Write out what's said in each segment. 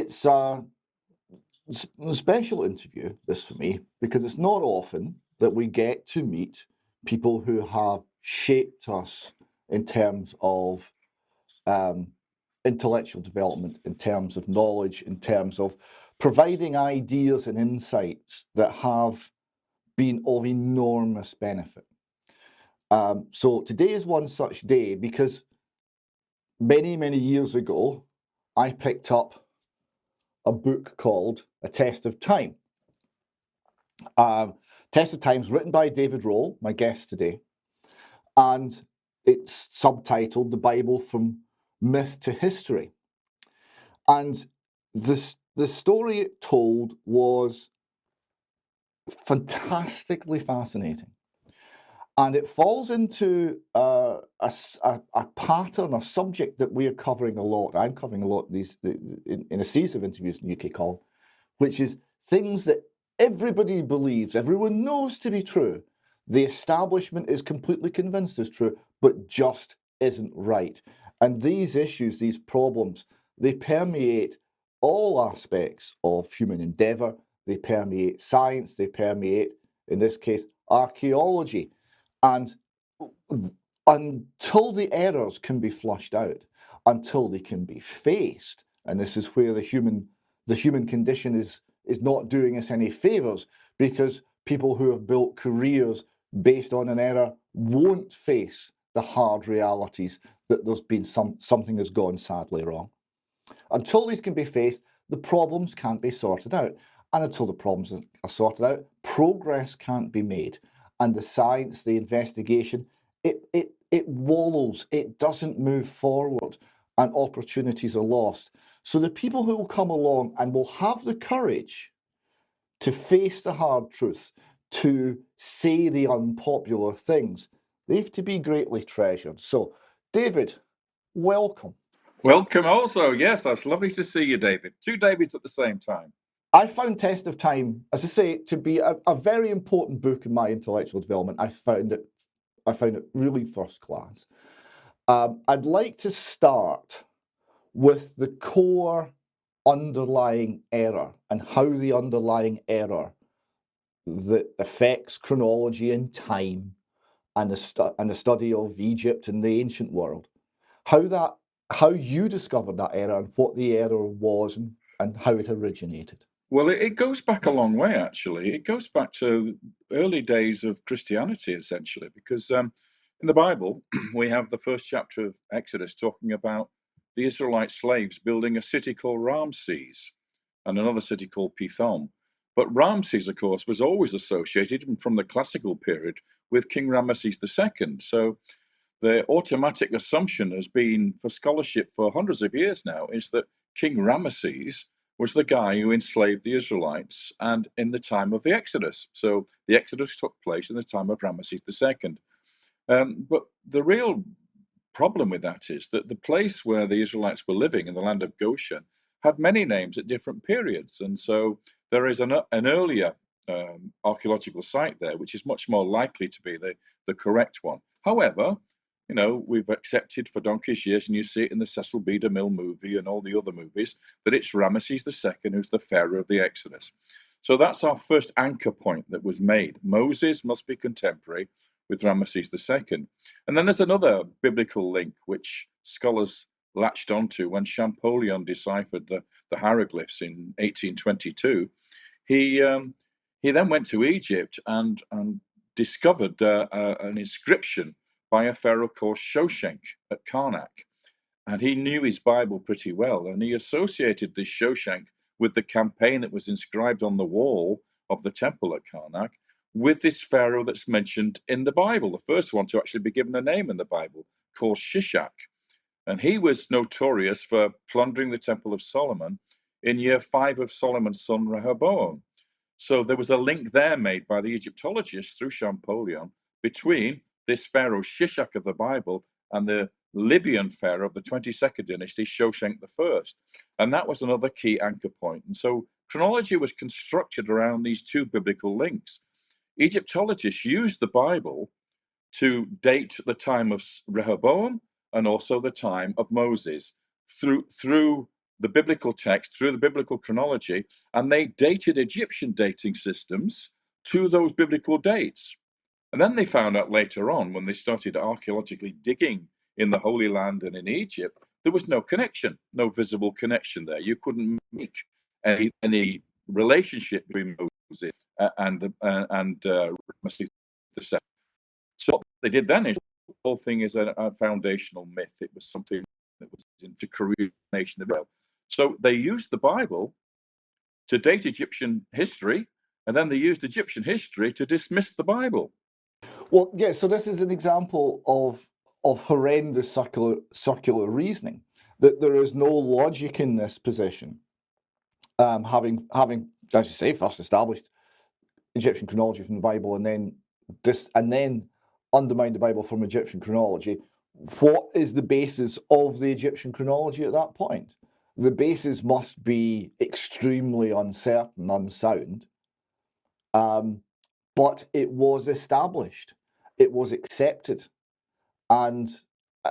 It's a special interview, this for me, because it's not often that we get to meet people who have shaped us in terms of intellectual development, in terms of knowledge, in terms of providing ideas and insights that have been of enormous benefit. So today is one such day because many, many years ago, I picked up a book called A Test of Time. Test of Time is written by David Rohl, my guest today, and it's subtitled The Bible from Myth to History. And the story it told was fantastically fascinating. And it falls into a pattern, a subject that we are covering a lot. I'm covering a lot in a series of interviews in UK Column, which is things that everybody believes, everyone knows to be true. The establishment is completely convinced is true, but just isn't right. And these issues, these problems, they permeate all aspects of human endeavour. They permeate science. They permeate, in this case, archaeology. And until the errors can be flushed out, until they can be faced, and this is where the human condition is not doing us any favours, because people who have built careers based on an error won't face the hard realities that there's been something has gone sadly wrong. Until these can be faced, the problems can't be sorted out. And until the problems are sorted out, progress can't be made. And the science, the investigation, it wallows, it doesn't move forward, and opportunities are lost. So the people who will come along and will have the courage to face the hard truths, to say the unpopular things, they have to be greatly treasured. So, David, welcome. Welcome also. Yes, that's lovely to see you, David. Two Davids at the same time. I found Test of Time, as I say, to be a very important book in my intellectual development. I found it really first class. I'd like to start with the core underlying error and how the underlying error that affects chronology and time and the study of Egypt and the ancient world, how you discovered that error and what the error was and how it originated. Well, it goes back a long way, actually. It goes back to early days of Christianity, essentially, because in the Bible, we have the first chapter of Exodus talking about the Israelite slaves building a city called Ramses and another city called Pithom. But Ramses, of course, was always associated, even from the classical period, with King Ramesses II. So the automatic assumption has been, for scholarship for hundreds of years now, is that King Ramesses was the guy who enslaved the Israelites and in the time of the Exodus. So the Exodus took place in the time of Ramesses II. But the real problem with that is that the place where the Israelites were living in the land of Goshen had many names at different periods. And so there is an earlier archaeological site there, which is much more likely to be the correct one. However, we've accepted for donkey's years, and you see it in the Cecil B. DeMille movie and all the other movies, that it's Ramesses II who's the pharaoh of the Exodus. So that's our first anchor point that was made. Moses must be contemporary with Ramesses II. And then there's another biblical link which scholars latched onto when Champollion deciphered the hieroglyphs in 1822. He then went to Egypt and discovered an inscription by a pharaoh called Shoshenq at Karnak. And he knew his Bible pretty well, and he associated this Shoshenq with the campaign that was inscribed on the wall of the temple at Karnak with this pharaoh that's mentioned in the Bible, the first one to actually be given a name in the Bible, called Shishak. And he was notorious for plundering the Temple of Solomon in year 5 of Solomon's son Rehoboam. So there was a link there made by the Egyptologists through Champollion between this pharaoh Shishak of the Bible and the Libyan pharaoh of the 22nd dynasty, Shoshenq I. And that was another key anchor point. And so chronology was constructed around these two biblical links. Egyptologists used the Bible to date the time of Rehoboam and also the time of Moses through the biblical text through the biblical chronology, and they dated Egyptian dating systems to those biblical dates. And then they found out later on, when they started archaeologically digging in the Holy Land and in Egypt, there was no connection, no visible connection there. You couldn't make any relationship between Moses and Ramesses II. So what they did then is the whole thing is a foundational myth. It was something that was into create nation of Israel. So they used the Bible to date Egyptian history, and then they used Egyptian history to dismiss the Bible. Well, yeah, so this is an example of horrendous circular reasoning, that there is no logic in this position. Having, as you say, first established Egyptian chronology from the Bible, and then undermined the Bible from Egyptian chronology. What is the basis of the Egyptian chronology at that point? The basis must be extremely uncertain, unsound. But it was established, it was accepted, and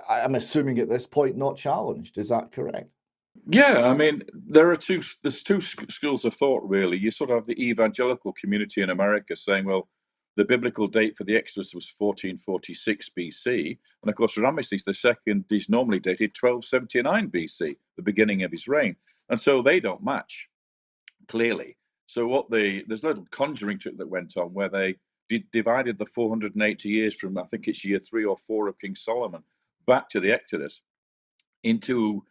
I'm assuming at this point not challenged. Is that correct? Yeah, I mean, there's two schools of thought, really. You sort of have the evangelical community in America saying, well, the biblical date for the Exodus was 1446 BC. And of course, Ramesses II is normally dated 1279 BC, the beginning of his reign. And so they don't match, clearly. So there's a little conjuring trick that went on where they divided the 480 years from, I think it's year 3 or 4 of King Solomon, back to the Exodus into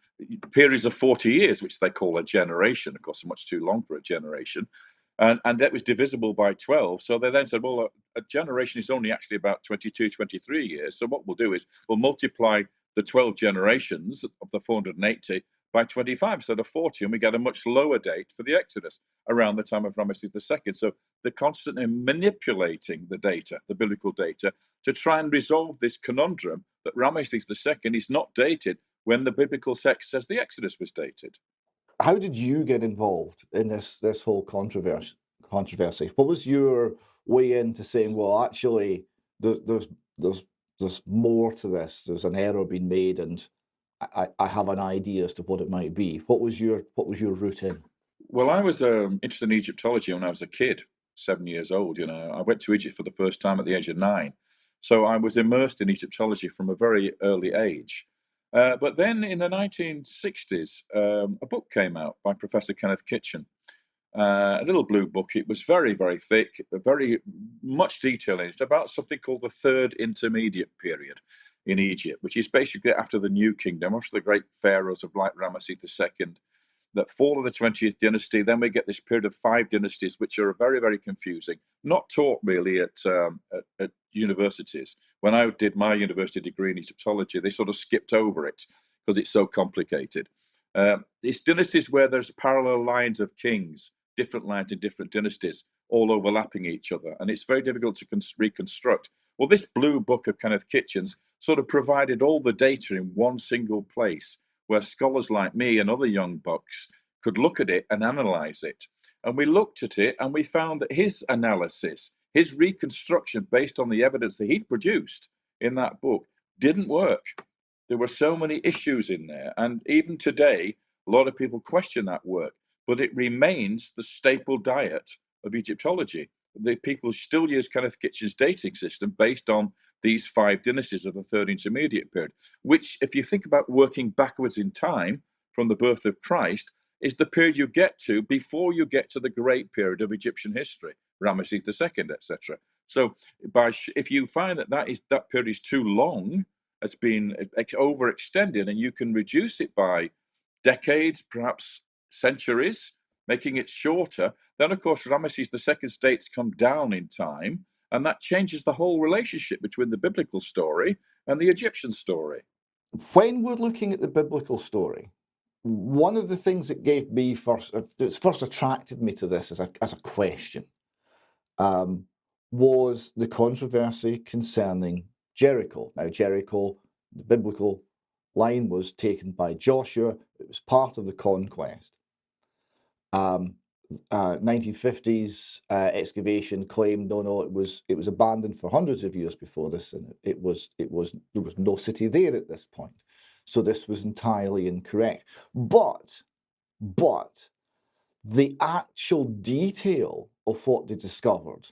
periods of 40 years, which they call a generation. Of course, much too long for a generation. And that was divisible by 12. So they then said, well, a generation is only actually about 22, 23 years. So what we'll do is we'll multiply the 12 generations of the 480 by 25 instead of 40, and we get a much lower date for the Exodus around the time of Ramesses II. So they're constantly manipulating the data, the biblical data, to try and resolve this conundrum that Ramesses II is not dated when the biblical text says the Exodus was dated. How did you get involved in this whole controversy? What was your way into saying, well, actually, there's more to this. There's an error being made, and I have an idea as to what it might be. What was your route in? Well, I was interested in Egyptology when I was a kid, 7 years old. I went to Egypt for the first time at the age of 9. So I was immersed in Egyptology from a very early age. But then in the 1960s, a book came out by Professor Kenneth Kitchen, a little blue book. It was very, very thick, very much detail in it about something called the Third Intermediate Period in Egypt, which is basically after the New Kingdom, after the great pharaohs of like Ramesses II, that fall of the 20th dynasty. Then we get this period of 5 dynasties, which are very, very confusing, not taught really at universities. When I did my university degree in Egyptology, they sort of skipped over it because it's so complicated. It's dynasties where there's parallel lines of kings, different lines in different dynasties, all overlapping each other, and it's very difficult to reconstruct. Well, this blue book of Kenneth Kitchen's sort of provided all the data in one single place, where scholars like me and other young bucks could look at it and analyze it. And we looked at it and we found that his analysis, his reconstruction based on the evidence that he'd produced in that book, didn't work. There were so many issues in there. And even today, a lot of people question that work, but it remains the staple diet of Egyptology. The people still use Kenneth Kitchen's dating system based on these 5 dynasties of the Third Intermediate Period, which, if you think about working backwards in time from the birth of Christ, is the period you get to before you get to the great period of Egyptian history, Ramesses II, etc. So, if you find that period is too long, has been overextended, and you can reduce it by decades, perhaps centuries, making it shorter, then of course Ramesses II's dates come down in time, and that changes the whole relationship between the biblical story and the Egyptian story. When we're looking at the biblical story, one of the things that gave me first attracted me to this as a question, was the controversy concerning Jericho. Now, Jericho, the biblical line, was taken by Joshua. It was part of the conquest. 1950s excavation claimed no, it was abandoned for hundreds of years before this, and there was no city there at this point. So this was entirely incorrect. But But the actual detail of what they discovered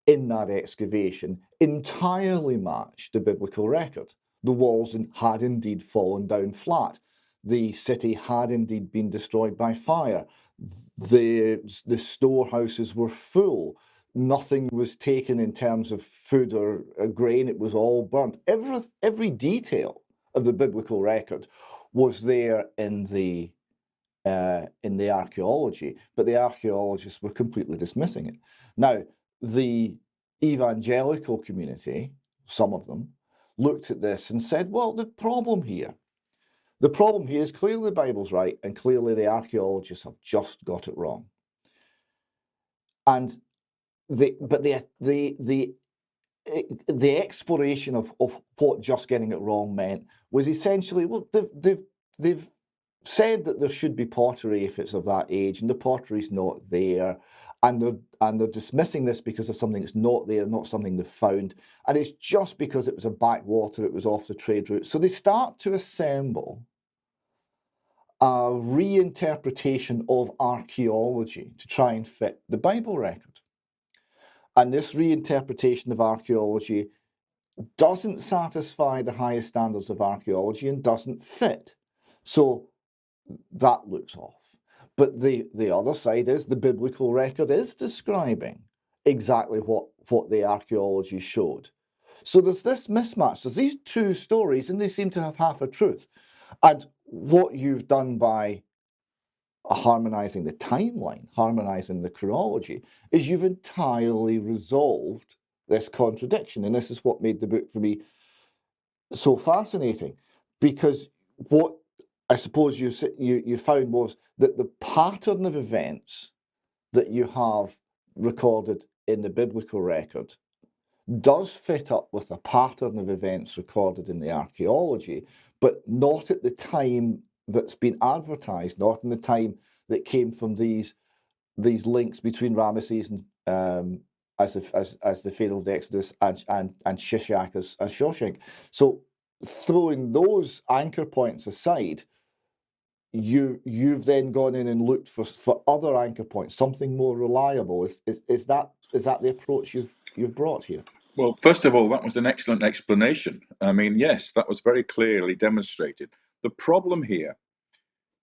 in that excavation entirely matched the biblical record. The walls had indeed fallen down flat. The city had indeed been destroyed by fire. The storehouses were full. Nothing was taken in terms of food or grain. It was all burnt. Every detail of the biblical record was there in the archaeology, but the archaeologists were completely dismissing it. Now, the evangelical community, some of them, looked at this and said, well, the problem here is clearly the Bible's right, and clearly the archaeologists have just got it wrong. And the exploration of what just getting it wrong meant was essentially, well, they've said that there should be pottery if it's of that age, and the pottery's not there, and they're dismissing this because of something that's not there, not something they've found, and it's just because it was a backwater, it was off the trade route. So they start to assemble a reinterpretation of archaeology to try and fit the Bible record. And this reinterpretation of archaeology doesn't satisfy the highest standards of archaeology and doesn't fit. So that looks off. But the other side is the biblical record is describing exactly what the archaeology showed. So there's this mismatch. There's these two stories, and they seem to have half a truth. And what you've done by harmonizing the timeline, harmonizing the chronology, is you've entirely resolved this contradiction. And this is what made the book for me so fascinating, because what I suppose you found was that the pattern of events that you have recorded in the biblical record does fit up with a pattern of events recorded in the archaeology, but not at the time that's been advertised, not in the time that came from these links between Ramesses and as the Pharaoh of the Exodus and Shishak as Shawshank. So throwing those anchor points aside, you've then gone in and looked for other anchor points, something more reliable. Is that the approach you've brought here? Well, first of all, that was an excellent explanation. I mean, yes, that was very clearly demonstrated. The problem here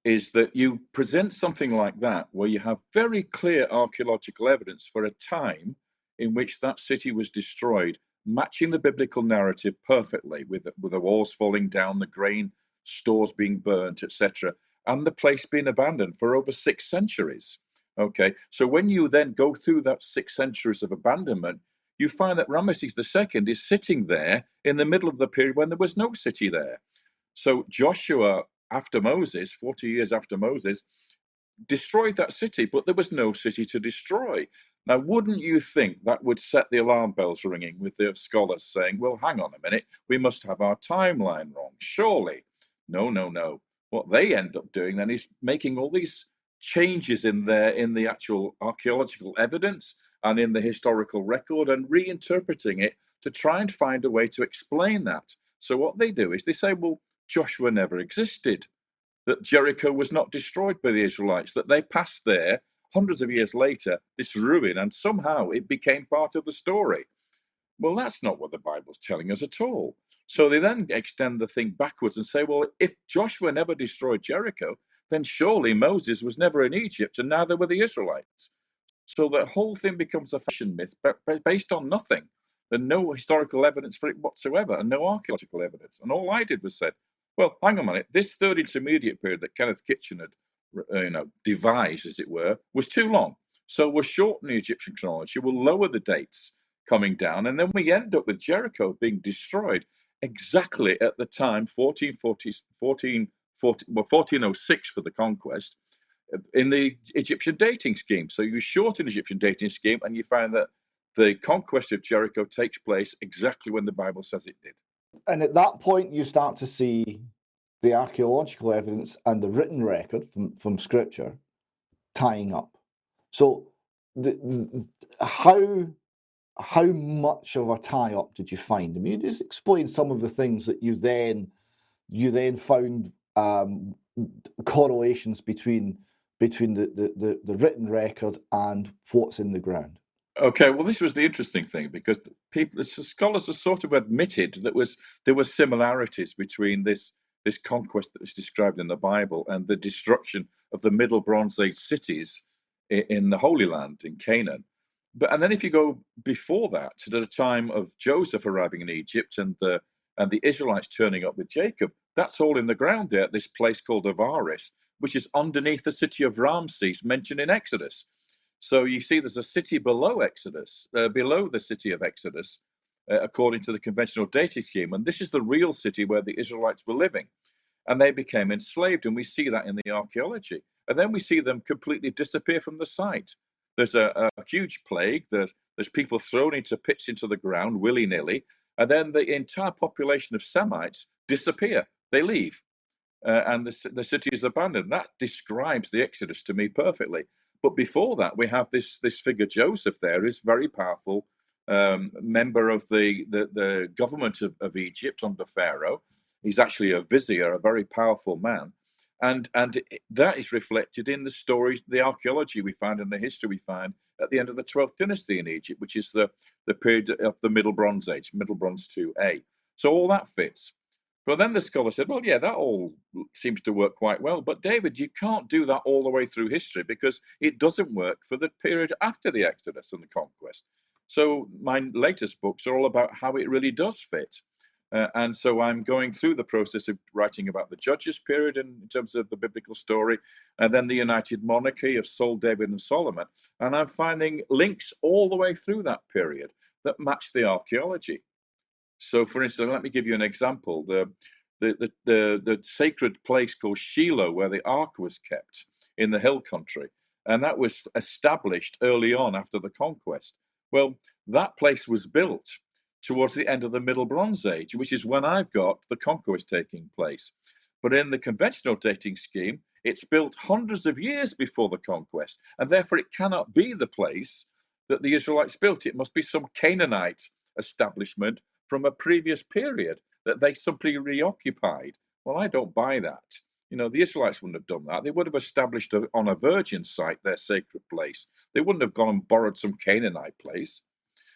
is that you present something like that where you have very clear archaeological evidence for a time in which that city was destroyed, matching the biblical narrative perfectly with the walls falling down, the grain stores being burnt, etc., and the place being abandoned for over 6 centuries. Okay, so when you then go through that 6 centuries of abandonment, you find that Ramesses II is sitting there in the middle of the period when there was no city there. So Joshua, after Moses, 40 years after Moses, destroyed that city, but there was no city to destroy. Now, wouldn't you think that would set the alarm bells ringing with the scholars saying, well, hang on a minute, we must have our timeline wrong, surely? No, no, no. What they end up doing then is making all these changes in the actual archaeological evidence and in the historical record and reinterpreting it to try and find a way to explain that. So what they do is they say, well, Joshua never existed, that Jericho was not destroyed by the Israelites, that they passed there hundreds of years later, this ruin, and somehow it became part of the story. Well, that's not what the Bible's telling us at all. So they then extend the thing backwards and say, well, if Joshua never destroyed Jericho, then surely Moses was never in Egypt and neither were the Israelites. So the whole thing becomes a fashion myth based on nothing. There's no historical evidence for it whatsoever and no archaeological evidence. And all I did was said, well, hang on a minute, this third intermediate period that Kenneth Kitchen had devised, as it were, was too long. So we'll shorten the Egyptian chronology, we'll lower the dates coming down, and then we end up with Jericho being destroyed exactly at the time 1406 for the conquest in the Egyptian dating scheme. So you shorten the Egyptian dating scheme and you find that the conquest of Jericho takes place exactly when the Bible says it did. And at that point, you start to see the archaeological evidence and the written record from Scripture tying up. So how much of a tie-up did you find? I mean, just explain some of the things that you then found correlations between the written record and what's in the ground. Okay, well, this was the interesting thing because the scholars have sort of admitted that there were similarities between this conquest that was described in the Bible and the destruction of the Middle Bronze Age cities in the Holy Land in Canaan. And then if you go before that to the time of Joseph arriving in Egypt and the Israelites turning up with Jacob, that's all in the ground there at this place called Avaris, which is underneath the city of Ramses mentioned in Exodus. So you see, there's a city below Exodus, below the city of Exodus, according to the conventional dating scheme, and this is the real city where the Israelites were living, and they became enslaved, and we see that in the archaeology, and then we see them completely disappear from the site. There's a huge plague. There's people thrown into pits into the ground willy nilly, and then the entire population of Semites disappear. They leave and the city is abandoned. That describes the Exodus to me perfectly. But before that, we have this figure Joseph. There is very powerful member of the government of Egypt under Pharaoh. He's actually a vizier, a very powerful man, and that is reflected in the stories, the archaeology we find, and the history we find at the end of the 12th dynasty in Egypt, which is the period of the Middle Bronze Age, Middle Bronze 2A. So all that fits. But then the scholar said, well, yeah, that all seems to work quite well. But David, you can't do that all the way through history because it doesn't work for the period after the Exodus and the conquest. So my latest books are all about how it really does fit. And so I'm going through the process of writing about the Judges period in terms of the biblical story, and then the United Monarchy of Saul, David, and Solomon. And I'm finding links all the way through that period that match the archaeology. So, for instance, let me give you an example. The sacred place called Shiloh, where the ark was kept in the hill country, and that was established early on after the conquest. Well, that place was built towards the end of the Middle Bronze Age, which is when I've got the conquest taking place. But in the conventional dating scheme, it's built hundreds of years before the conquest, and therefore it cannot be the place that the Israelites built. It must be some Canaanite establishment from a previous period that they simply reoccupied. Well, I don't buy that. You know, the Israelites wouldn't have done that. They would have established on a virgin site their sacred place. They wouldn't have gone and borrowed some Canaanite place.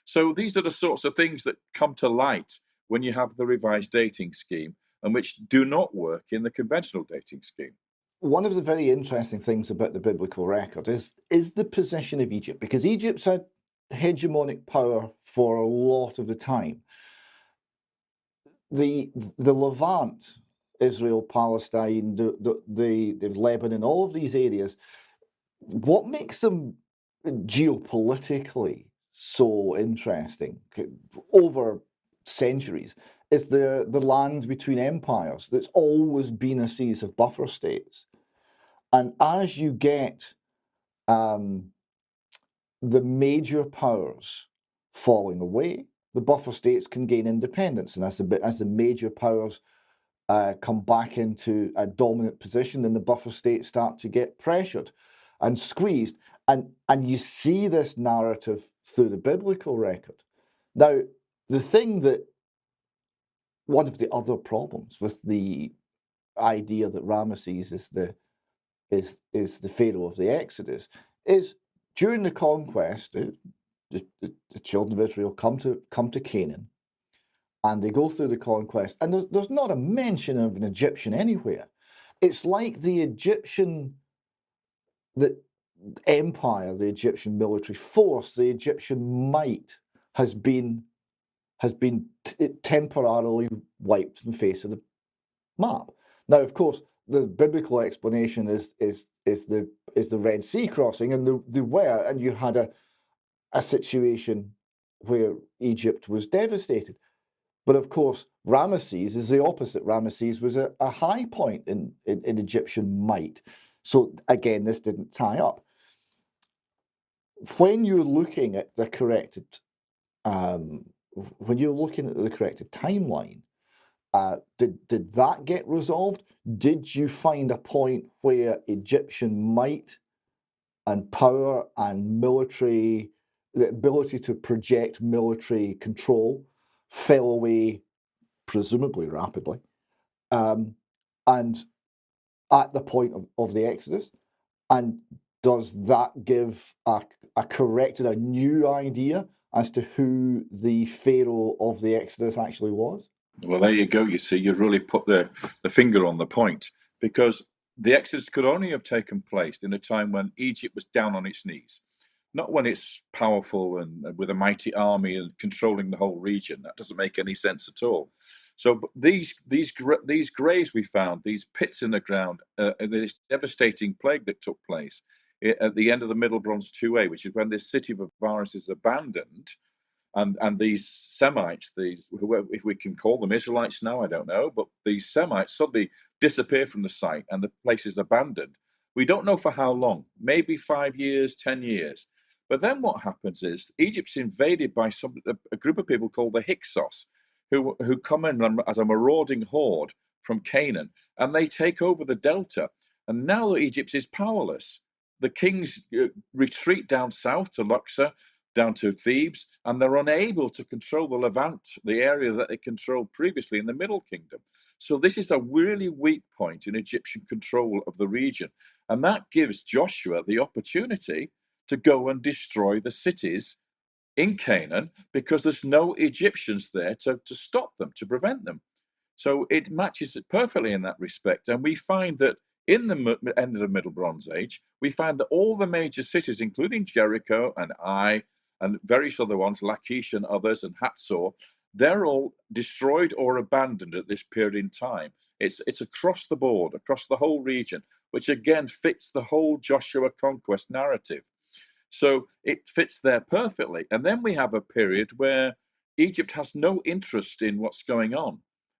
So these are the sorts of things that come to light when you have the revised dating scheme and which do not work in the conventional dating scheme. One of the very interesting things about the biblical record is the position of Egypt, because Egypt's had hegemonic power for a lot of the time. The Levant, Israel, Palestine, the Lebanon, all of these areas, what makes them geopolitically so interesting over centuries is the land between empires that's always been a series of buffer states. And as you get the major powers falling away, the buffer states can gain independence. And as the major powers come back into a dominant position, then the buffer states start to get pressured and squeezed. And you see this narrative through the biblical record. Now, the thing that one of the other problems with the idea that Ramesses is the Pharaoh of the Exodus is during the conquest, the children of Israel come to Canaan, and they go through the conquest, and there's not a mention of an Egyptian anywhere. It's like the empire, the Egyptian military force, the Egyptian might has been temporarily wiped from the face of the map. Now, of course, the biblical explanation is the Red Sea crossing, and you had a situation where Egypt was devastated. But of course, Ramesses is the opposite. Ramesses was a high point in Egyptian might. So again, this didn't tie up. When you're looking at the corrected, timeline, did that get resolved? Did you find a point where Egyptian might and power and military, the ability to project military control, fell away presumably rapidly, and at the point of the Exodus? And does that give a corrected, a new idea as to who the Pharaoh of the Exodus actually was? Well, there you go. You see, you really put the finger on the point, because the Exodus could only have taken place in a time when Egypt was down on its knees, not when it's powerful and with a mighty army and controlling the whole region. That doesn't make any sense at all. So these graves we found, these pits in the ground, this devastating plague that took place at the end of the Middle Bronze 2A, which is when this city of Avaris is abandoned, and these Semites, these, if we can call them Israelites now, I don't know, but these Semites suddenly disappear from the site and the place is abandoned. We don't know for how long, maybe 5 years, 10 years. But then what happens is Egypt's invaded by a group of people called the Hyksos, who come in as a marauding horde from Canaan, and they take over the delta. And now that Egypt is powerless, the kings retreat down south to Luxor, down to Thebes, and they're unable to control the Levant, the area that they controlled previously in the Middle Kingdom. So this is a really weak point in Egyptian control of the region. And that gives Joshua the opportunity to go and destroy the cities in Canaan, because there's no Egyptians there to stop them, to prevent them. So it matches it perfectly in that respect. And we find that in the end of the Middle Bronze Age, we find that all the major cities, including Jericho and Ai, and various other ones, Lachish and others, and Hatzor, they're all destroyed or abandoned at this period in time. It's across the board, across the whole region, which again fits the whole Joshua conquest narrative. So it fits there perfectly. And then we have a period where Egypt has no interest in what's going on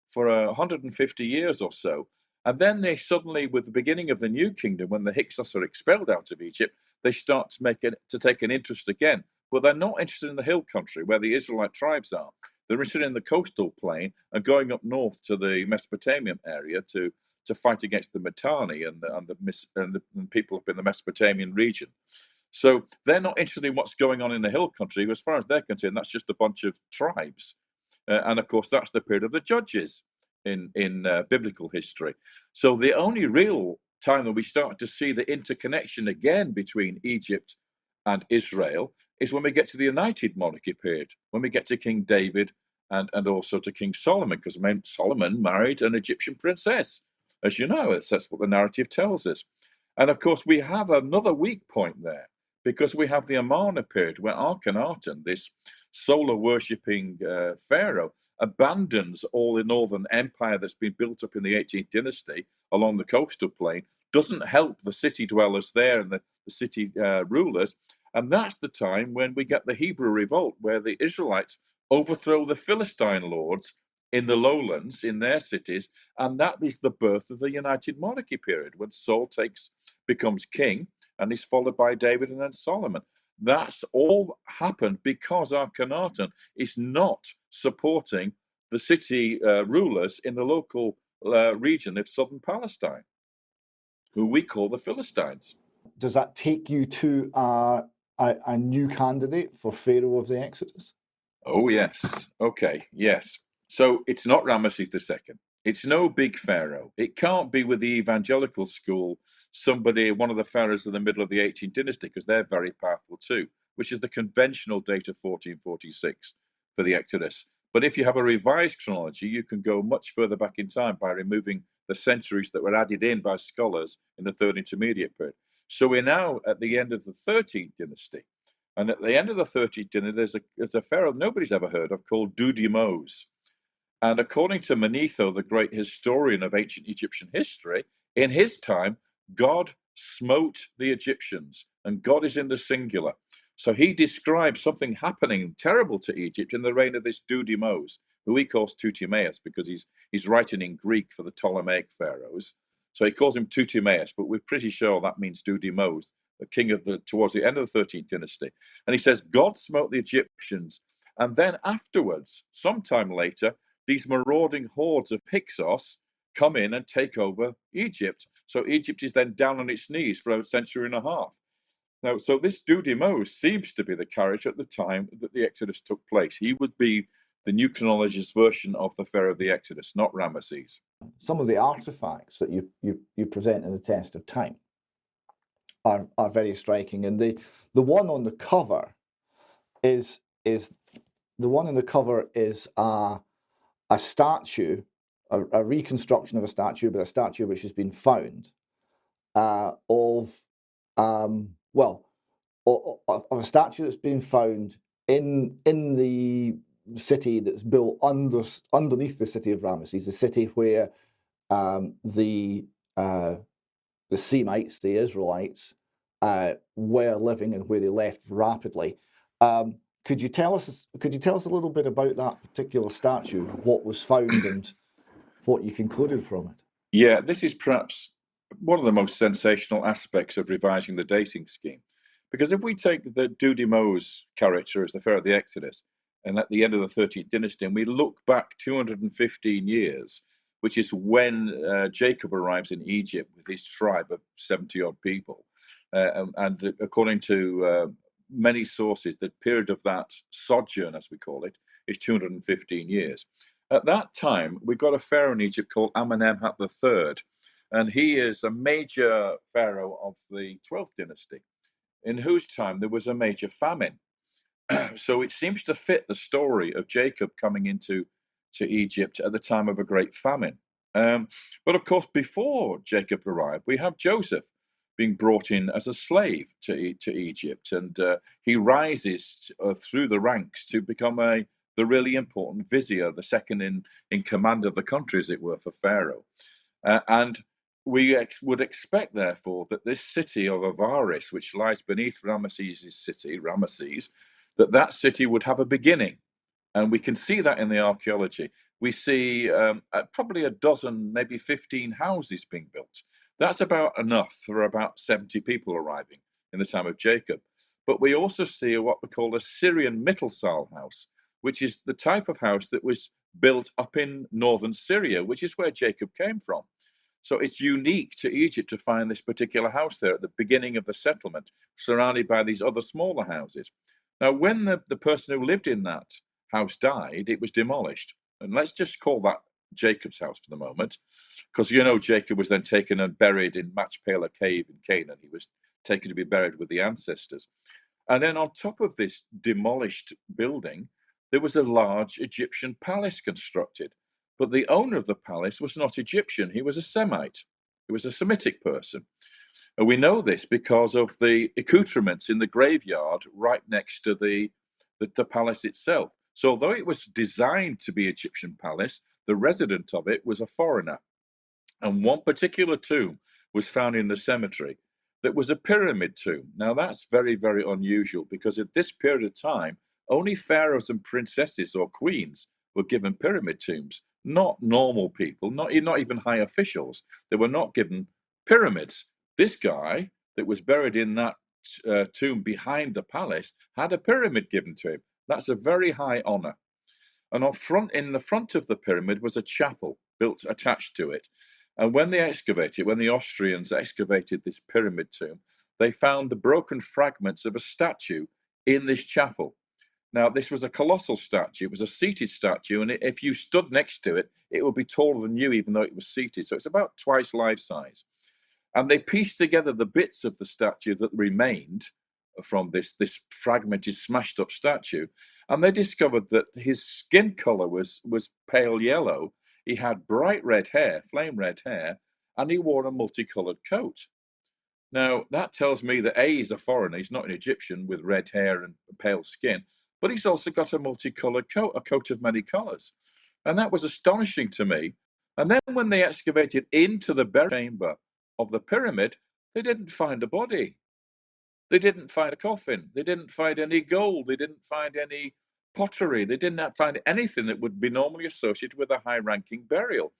for 150 years or so. And then they suddenly, with the beginning of the New Kingdom, when the Hyksos are expelled out of Egypt, they start to take an interest again. But they're not interested in the hill country where the Israelite tribes are. They're interested in the coastal plain and going up north to the Mesopotamian area to fight against the Mitanni and the people up in the Mesopotamian region. So they're not interested in what's going on in the hill country. As far as they're concerned, that's just a bunch of tribes. And of course, that's the period of the judges in biblical history. So the only real time that we start to see the interconnection again between Egypt and Israel is when we get to the United Monarchy period, when we get to King David and also to King Solomon, because Solomon married an Egyptian princess. As you know, that's what the narrative tells us. And of course, we have another weak point there, because we have the Amarna period where Akhenaten, this solar worshipping pharaoh, abandons all the northern empire that's been built up in the 18th dynasty along the coastal plain, doesn't help the city dwellers there and the city rulers. And that's the time when we get the Hebrew revolt, where the Israelites overthrow the Philistine lords in the lowlands, in their cities. And that is the birth of the United Monarchy period, when Saul becomes king and is followed by David and then Solomon. That's all happened because Akhenaten is not supporting the city rulers in the local region of southern Palestine, who we call the Philistines. Does that take you to a new candidate for Pharaoh of the Exodus? Oh, yes. Okay, yes. So it's not Ramesses II. It's no big pharaoh. It can't be with the evangelical school, one of the pharaohs of the middle of the 18th dynasty, because they're very powerful too, which is the conventional date of 1446 for the Exodus. But if you have a revised chronology, you can go much further back in time by removing the centuries that were added in by scholars in the Third Intermediate period. So we're now at the end of the 13th dynasty. And at the end of the 13th dynasty, there's a pharaoh nobody's ever heard of called Dudimose. And according to Manetho, the great historian of ancient Egyptian history, in his time, God smote the Egyptians, and God is in the singular. So he describes something happening terrible to Egypt in the reign of this Dudimose, who he calls Tutimeus because he's writing in Greek for the Ptolemaic pharaohs. So he calls him Tutimeus, but we're pretty sure that means Dudimose, the king towards the end of the 13th dynasty. And he says, God smote the Egyptians. And then afterwards, sometime later, these marauding hordes of Hyksos come in and take over Egypt. So Egypt is then down on its knees for a century and a half. Now, so this Dudimose seems to be the character at the time that the Exodus took place. He would be the new chronologist's version of the Pharaoh of the Exodus, not Ramesses. Some of the artifacts that you present in the test of time are very striking, and the one on the cover is the one on the cover is a statue, a reconstruction of a statue, but a statue which has been found of a statue that's been found in the city that's built underneath the city of Ramesses, the city where the Semites, the Israelites, were living and where they left rapidly. Could you tell us a little bit about that particular statue, what was found and what you concluded from it? Yeah, this is perhaps one of the most sensational aspects of revising the dating scheme. Because if we take the Dudimo's character as the Pharaoh of the Exodus, and at the end of the 13th dynasty, and we look back 215 years, which is when Jacob arrives in Egypt with his tribe of 70-odd people. And according to many sources, the period of that sojourn, as we call it, is 215 years. At that time, we got a pharaoh in Egypt called Amenemhat III, and he is a major pharaoh of the 12th dynasty, in whose time there was a major famine. So it seems to fit the story of Jacob coming into Egypt at the time of a great famine. But of course, before Jacob arrived, we have Joseph being brought in as a slave to Egypt, and he rises through the ranks to become the really important vizier, the second in command of the country, as it were, for Pharaoh. And we would expect, therefore, that this city of Avaris, which lies beneath Ramesses' city, Ramesses, that city would have a beginning. And we can see that in the archaeology. We see probably a dozen, maybe 15 houses being built. That's about enough for about 70 people arriving in the time of Jacob. But we also see what we call a Syrian Mittelsaal house, which is the type of house that was built up in northern Syria, which is where Jacob came from. So it's unique to Egypt to find this particular house there at the beginning of the settlement, surrounded by these other smaller houses. Now, when the person who lived in that house died, it was demolished. And let's just call that Jacob's house for the moment, because Jacob was then taken and buried in Machpelah Cave in Canaan. He was taken to be buried with the ancestors. And then on top of this demolished building, there was a large Egyptian palace constructed. But the owner of the palace was not Egyptian. He was a Semite. He was a Semitic person. And we know this because of the accoutrements in the graveyard right next to the palace itself. So although it was designed to be Egyptian palace, the resident of it was a foreigner. And one particular tomb was found in the cemetery that was a pyramid tomb. Now that's very, very unusual, because at this period of time, only pharaohs and princesses or queens were given pyramid tombs, not normal people, not even high officials. They were not given pyramids. This guy that was buried in that tomb behind the palace had a pyramid given to him. That's a very high honor. And in the front of the pyramid was a chapel built attached to it. And when the Austrians excavated this pyramid tomb, they found the broken fragments of a statue in this chapel. Now, this was a colossal statue. It was a seated statue, and if you stood next to it, it would be taller than you, even though it was seated. So it's about twice life size. And they pieced together the bits of the statue that remained from this fragmented, smashed up statue, and they discovered that his skin color was pale yellow. He had bright red hair, flame red hair, and he wore a multicolored coat. Now, that tells me that A, he's a foreigner, he's not an Egyptian with red hair and pale skin, but he's also got a multicolored coat, a coat of many colors. And that was astonishing to me. And then when they excavated into the burial chamber of the pyramid, they didn't find a body. They didn't find a coffin. They didn't find any gold. They didn't find any pottery. They didn't find anything that would be normally associated with a high-ranking burial.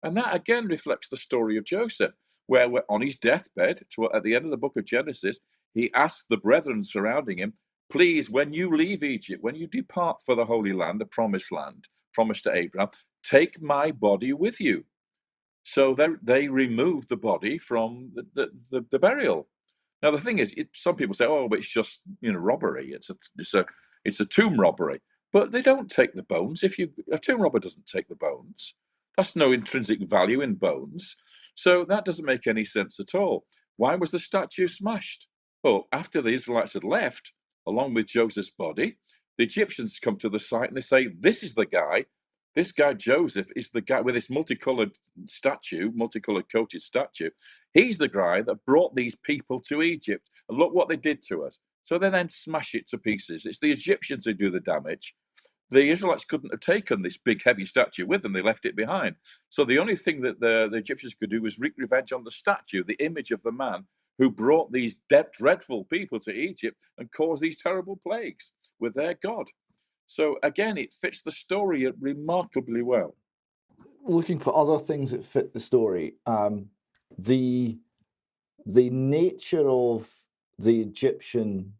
And that again reflects the story of Joseph, where we're on his deathbed, at the end of the book of Genesis, he asked the brethren surrounding him, please, when you leave Egypt, when you depart for the Holy Land, the promised land, promised to Abraham, take my body with you. So they removed the body from the burial. Now, the thing is, some people say, oh, but it's just, robbery. It's a tomb robbery. But they don't take the bones. A tomb robber doesn't take the bones. That's no intrinsic value in bones. So that doesn't make any sense at all. Why was the statue smashed? Well, after the Israelites had left, along with Joseph's body, the Egyptians come to the site and they say, this is the guy. This guy Joseph is the guy with this multicolored coated statue. He's the guy that brought these people to Egypt. And look what they did to us. So they then smash it to pieces. It's the Egyptians who do the damage. The Israelites couldn't have taken this big, heavy statue with them. They left it behind. So the only thing that the Egyptians could do was wreak revenge on the statue, the image of the man who brought these dreadful people to Egypt and caused these terrible plagues with their God. So again, it fits the story remarkably well. Looking for other things that fit the story, the nature of the Egyptian,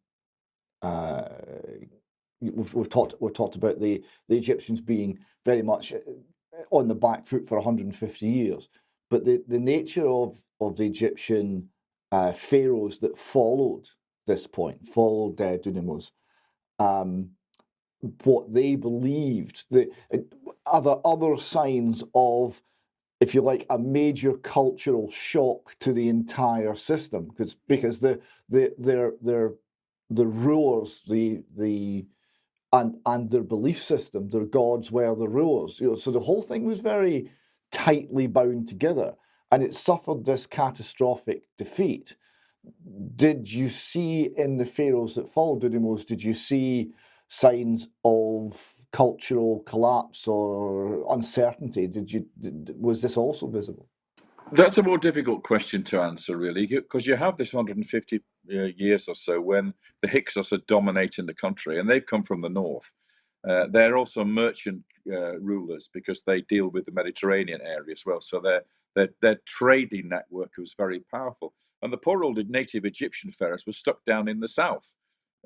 we've talked about the Egyptians being very much on the back foot for 150 years, but the nature of the Egyptian pharaohs that followed this point, followed Dunamos, what they believed, the other signs of, if you like, a major cultural shock to the entire system, because the rulers, and their belief system, their gods were the rulers. So the whole thing was very tightly bound together, and it suffered this catastrophic defeat. Did you see in the pharaohs that followed Dudimos, did you see signs of cultural collapse or uncertainty? Was this also visible? That's a more difficult question to answer, really, because you have this 150 years or so when the Hyksos are dominating the country, and they've come from the north. They're also merchant rulers because they deal with the Mediterranean area as well. So their trading network was very powerful. And the poor old native Egyptian pharaohs were stuck down in the south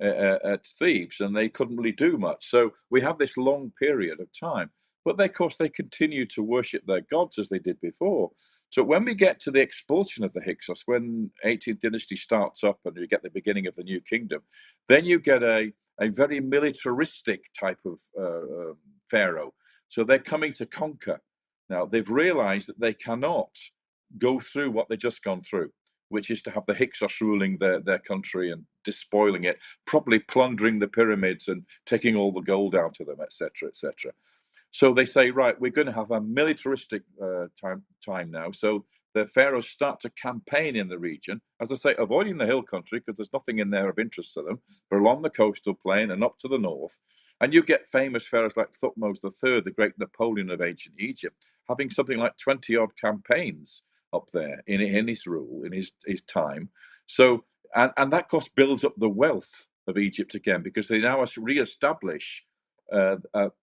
at Thebes, and they couldn't really do much. So we have this long period of time. But of course, they continue to worship their gods as they did before. So when we get to the expulsion of the Hyksos, when 18th dynasty starts up and we get the beginning of the new kingdom, then you get a very militaristic type of pharaoh. So they're coming to conquer. Now, they've realized that they cannot go through what they've just gone through, which is to have the Hyksos ruling their country and despoiling it, probably plundering the pyramids and taking all the gold out of them, etc., etc. So they say, right, we're going to have a militaristic time now. So the pharaohs start to campaign in the region, as I say, avoiding the hill country because there's nothing in there of interest to them, but along the coastal plain and up to the north. And you get famous pharaohs like Thutmose III, the great Napoleon of ancient Egypt, having something like 20-odd campaigns up there in his rule, in his time. So, and that, of course, builds up the wealth of Egypt again because they now re-establish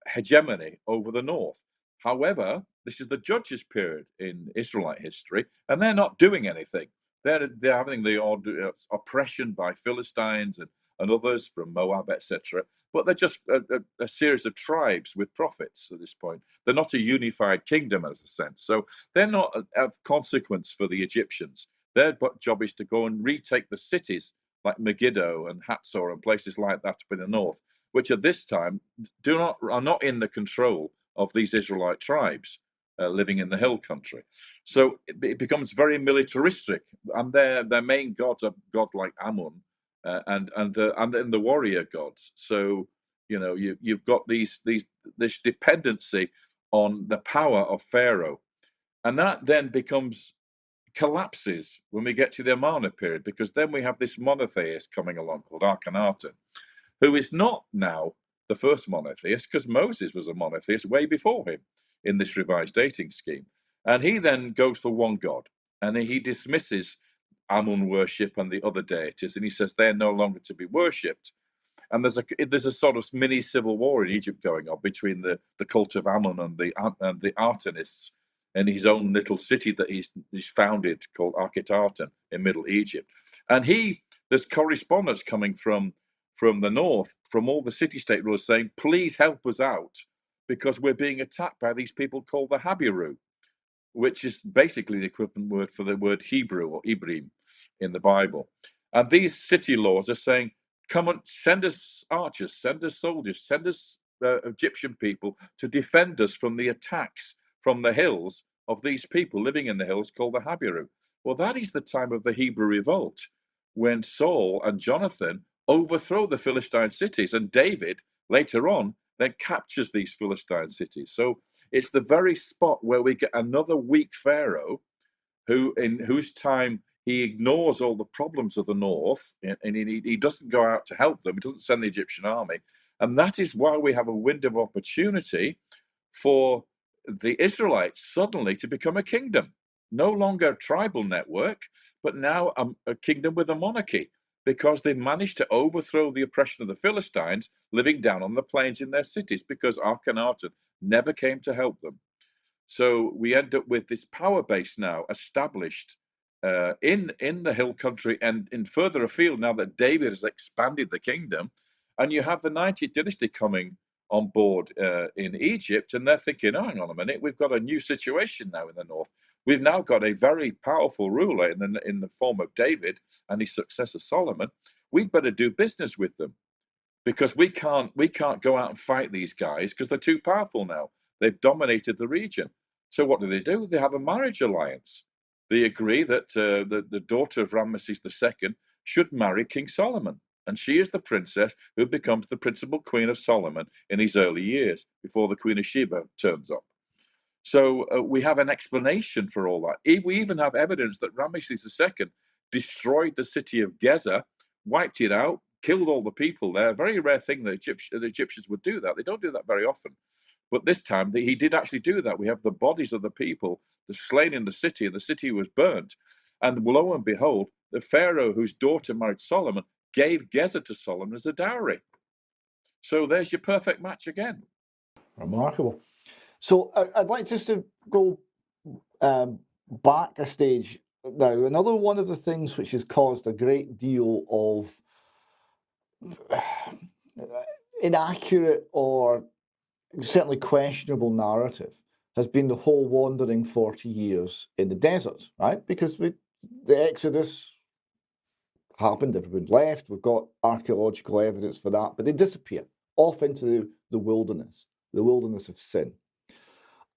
hegemony over the north. However, this is the judges' period in Israelite history, and they're not doing anything. They're having the odd oppression by Philistines and others from Moab, etc. But they're just a series of tribes with prophets at this point. They're not a unified kingdom, as a sense. So they're not of consequence for the Egyptians. Their job is to go and retake the cities like Megiddo and Hatzor and places like that up in the north, which at this time are not in the control of these Israelite tribes living in the hill country. So it becomes very militaristic, and their main gods are god like Amun and the warrior gods. So you've got this dependency on the power of Pharaoh, and that then collapses when we get to the Amarna period, because then we have this monotheist coming along called Akhenaten, who is not now the first monotheist, because Moses was a monotheist way before him in this revised dating scheme. And he then goes for one God, and he dismisses Amun worship and the other deities, and he says they're no longer to be worshipped. And there's a sort of mini civil war in Egypt going on between the cult of Amun and the Artenists in his own little city that he's founded called Akhetaten in Middle Egypt. And there's correspondence coming from the north, from all the city-state rulers saying, please help us out because we're being attacked by these people called the Habiru, which is basically the equivalent word for the word Hebrew or Ibrim in the Bible. And these city lords are saying, come and send us archers, send us soldiers, send us Egyptian people to defend us from the attacks from the hills of these people living in the hills called the Habiru. Well, that is the time of the Hebrew revolt, when Saul and Jonathan overthrow the Philistine cities, and David later on then captures these Philistine cities. So it's the very spot where we get another weak Pharaoh, in whose time he ignores all the problems of the north, and he doesn't go out to help them. He doesn't send the Egyptian army, and that is why we have a window of opportunity for the Israelites suddenly to become a kingdom, no longer a tribal network, but now a kingdom with a monarchy, because they managed to overthrow the oppression of the Philistines living down on the plains in their cities, because Akhenaten never came to help them. So we end up with this power base now established in the hill country and in further afield, now that David has expanded the kingdom. And you have the 90th dynasty coming on board in Egypt, and they're thinking, oh, hang on a minute, we've got a new situation now in the north. We've now got a very powerful ruler in the form of David and his successor Solomon. We'd better do business with them, because we can't go out and fight these guys because they're too powerful now. They've dominated the region. So what do? They have a marriage alliance. They agree that the daughter of Ramesses II should marry King Solomon, and she is the princess who becomes the principal queen of Solomon in his early years, before the Queen of Sheba turns up. So we have an explanation for all that. We even have evidence that Ramesses II destroyed the city of Gezer, wiped it out, killed all the people there. A very rare thing that the Egyptians would do that. They don't do that very often. But this time he did actually do that. We have the bodies of the people, the slain in the city, and the city was burnt. And lo and behold, the Pharaoh whose daughter married Solomon gave Gezer to Solomon as a dowry. So there's your perfect match again. Remarkable. So I'd like just to go back a stage now. Another one of the things which has caused a great deal of inaccurate or certainly questionable narrative has been the whole wandering 40 years in the desert, right? Because the Exodus happened, everyone left, we've got archaeological evidence for that, but they disappear off into the wilderness of sin.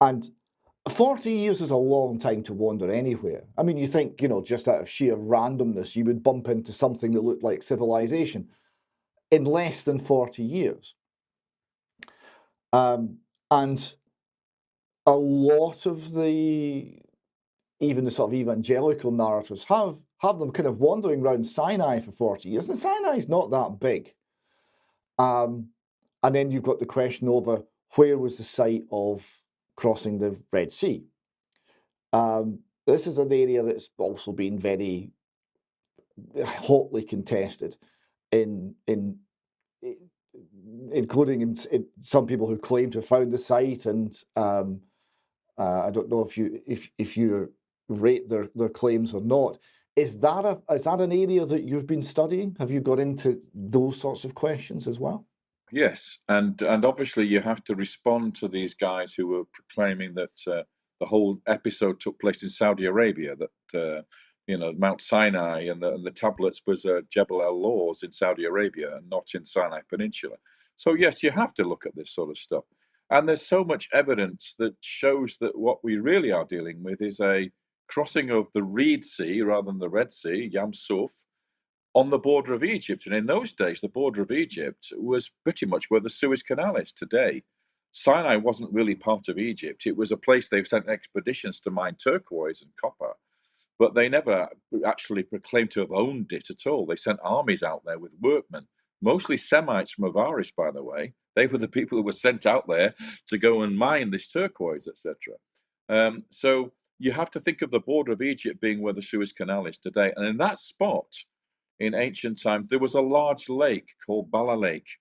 And 40 years is a long time to wander anywhere. I mean, you think, just out of sheer randomness, you would bump into something that looked like civilization in less than 40 years. And a lot of even the sort of evangelical narratives have them kind of wandering around Sinai for 40 years. And Sinai's not that big. And then you've got the question over where was the site of crossing the Red Sea. This is an area that's also been very hotly contested, including in some people who claim to have found the site, and I don't know if you rate their claims or not. Is that an area that you've been studying? Have you got into those sorts of questions as well? Yes, and obviously you have to respond to these guys who were proclaiming that the whole episode took place in Saudi Arabia, that Mount Sinai and the tablets was Jebel El Lawz in Saudi Arabia and not in Sinai Peninsula. So yes, you have to look at this sort of stuff, and there's so much evidence that shows that what we really are dealing with is a crossing of the Reed Sea rather than the Red Sea, Yam Suf, on the border of Egypt. And in those days, the border of Egypt was pretty much where the Suez Canal is today. Sinai wasn't really part of Egypt. It was a place they've sent expeditions to mine turquoise and copper, but they never actually proclaimed to have owned it at all. They sent armies out there with workmen, mostly Semites from Avaris, by the way. They were the people who were sent out there to go and mine this turquoise, etc. So you have to think of the border of Egypt being where the Suez Canal is today. And in that spot, in ancient times, there was a large lake called Bala Lake,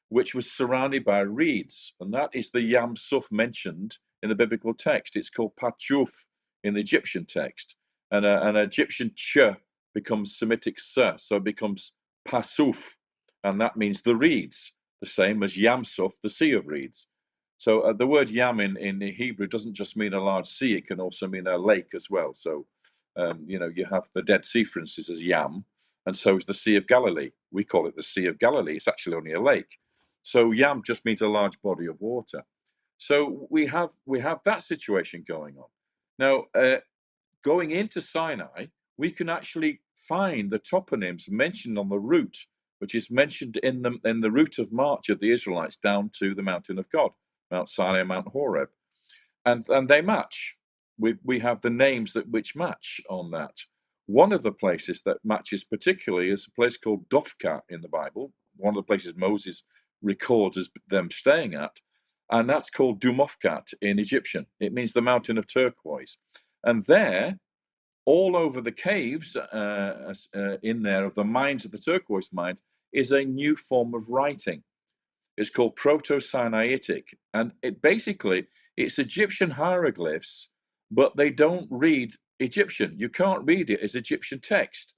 which was surrounded by reeds, and that is the Yam Suf mentioned in the biblical text. It's called Pachuf in the Egyptian text, and an Egyptian ch becomes Semitic sa, so it becomes Pasuf, and that means the reeds, the same as Yam Suf, the sea of reeds. So the word yam in Hebrew doesn't just mean a large sea; it can also mean a lake as well. So you have the Dead Sea, for instance, as yam, and so is the Sea of Galilee. We call it the Sea of Galilee. It's actually only a lake. So yam just means a large body of water. So we have that situation going on. Now, going into Sinai, we can actually find the toponyms mentioned on the route, which is mentioned in the route of march of the Israelites down to the mountain of God, Mount Sinai, Mount Horeb, and they match. We have the names which match on that. One of the places that matches particularly is a place called Dofka in the Bible. One of the places Moses records as them staying at, and that's called Dumofkat in Egyptian. It means the mountain of turquoise, and there, all over the caves in there of the mines of the turquoise mines, is a new form of writing. It's called Proto-Sinaitic, and it's Egyptian hieroglyphs, but they don't read Egyptian. You can't read it as Egyptian text.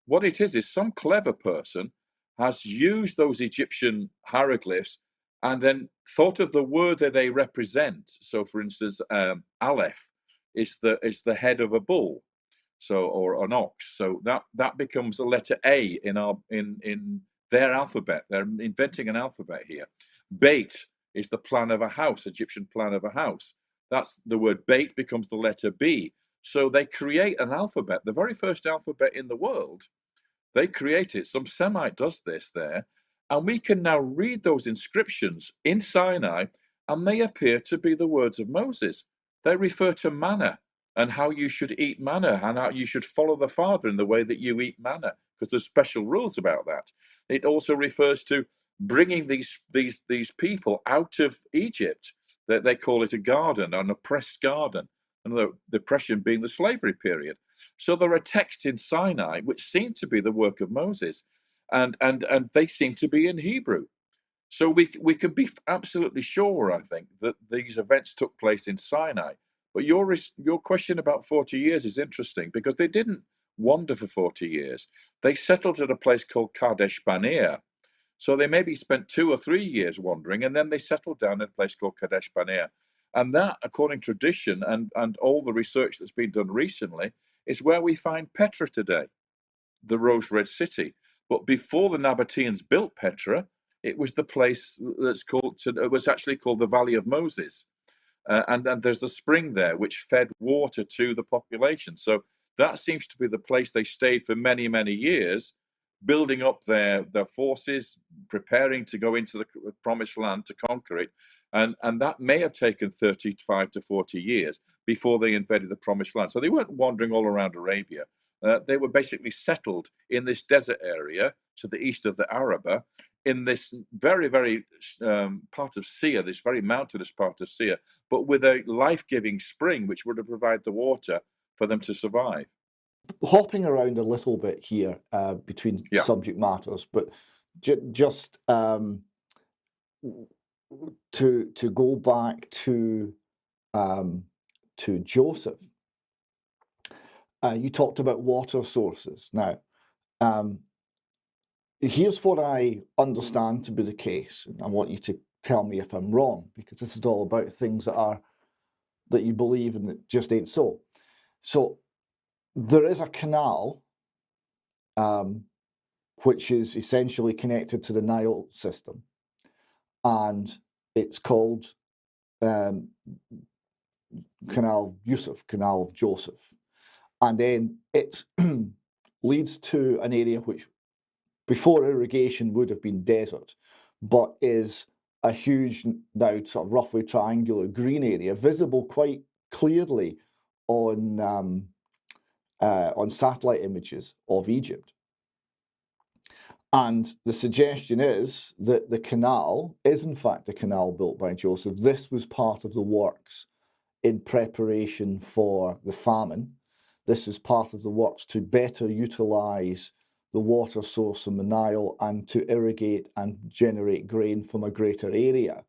What it is some clever person has used those Egyptian hieroglyphs and then thought of the word that they represent. So, for instance, Aleph is the head of a bull, or an ox. So that becomes the letter A in their alphabet. They're inventing an alphabet here. Bait is the plan of a house, Egyptian plan of a house. That's the word bait becomes the letter B. So they create an alphabet, the very first alphabet in the world. They create it. Some Semite does this there. And we can now read those inscriptions in Sinai, and they appear to be the words of Moses. They refer to manna and how you should eat manna and how you should follow the Father in the way that you eat manna, because there's special rules about that. It also refers to bringing these people out of Egypt. That they call it a garden, an oppressed garden, and the oppression being the slavery period. So there are texts in Sinai which seem to be the work of Moses, and they seem to be in Hebrew. So we can be absolutely sure, I think, that these events took place in Sinai. But your question about 40 years is interesting, because they didn't wander for 40 years. They settled at a place called Kadesh Barnea. So they maybe spent 2 or 3 years wandering, and then they settled down in a place called Kadesh Barnea. And that, according to tradition and all the research that's been done recently, is where we find Petra today, the Rose Red City. But before the Nabateans built Petra, it was the place it was actually called the Valley of Moses. And there's the spring there, which fed water to the population. So that seems to be the place they stayed for many, many years, building up their forces, preparing to go into the promised land to conquer it. And that may have taken 35 to 40 years before they invaded the promised land. So they weren't wandering all around Arabia. They were basically settled in this desert area to the east of the Arabah, in this very, very part of Sia, this very mountainous part of Sia, but with a life-giving spring which would have provided the water for them to survive. Hopping around a little bit here between Yeah. subject matters, but just to go back to Joseph, you talked about water sources. Now, here's what I understand to be the case, and I want you to tell me if I'm wrong, because this is all about things that you believe and that just ain't so. So there is a canal which is essentially connected to the Nile system, and it's called Canal Yusuf, Canal of Joseph, and then it leads to an area which before irrigation would have been desert, but is a huge, now sort of roughly triangular green area, visible quite clearly on satellite images of Egypt. And the suggestion is that the canal is in fact a canal built by Joseph. This was part of the works in preparation for the famine. This is part of the works to better utilize the water source in the Nile and to irrigate and generate grain from a greater area.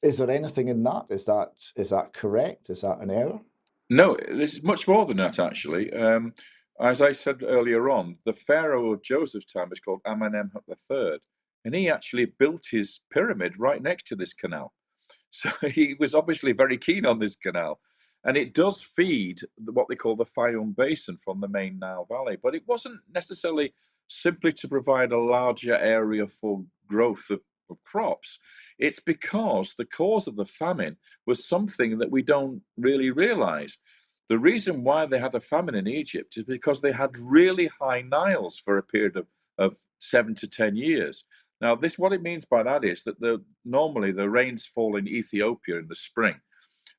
Is there anything in that? Is that correct? Is that an error? No, this is much more than that, actually. As I said earlier on, the Pharaoh of Joseph's time is called Amenemhat III, and he actually built his pyramid right next to this canal. So he was obviously very keen on this canal. And it does feed what they call the Fayum Basin from the main Nile Valley. But it wasn't necessarily simply to provide a larger area for growth of of crops, it's because the cause of the famine was something that we don't really realize. The reason why they had a famine in Egypt is because they had really high Niles for a period of 7 to 10 years. Now, this what it means by that is that normally the rains fall in Ethiopia in the spring,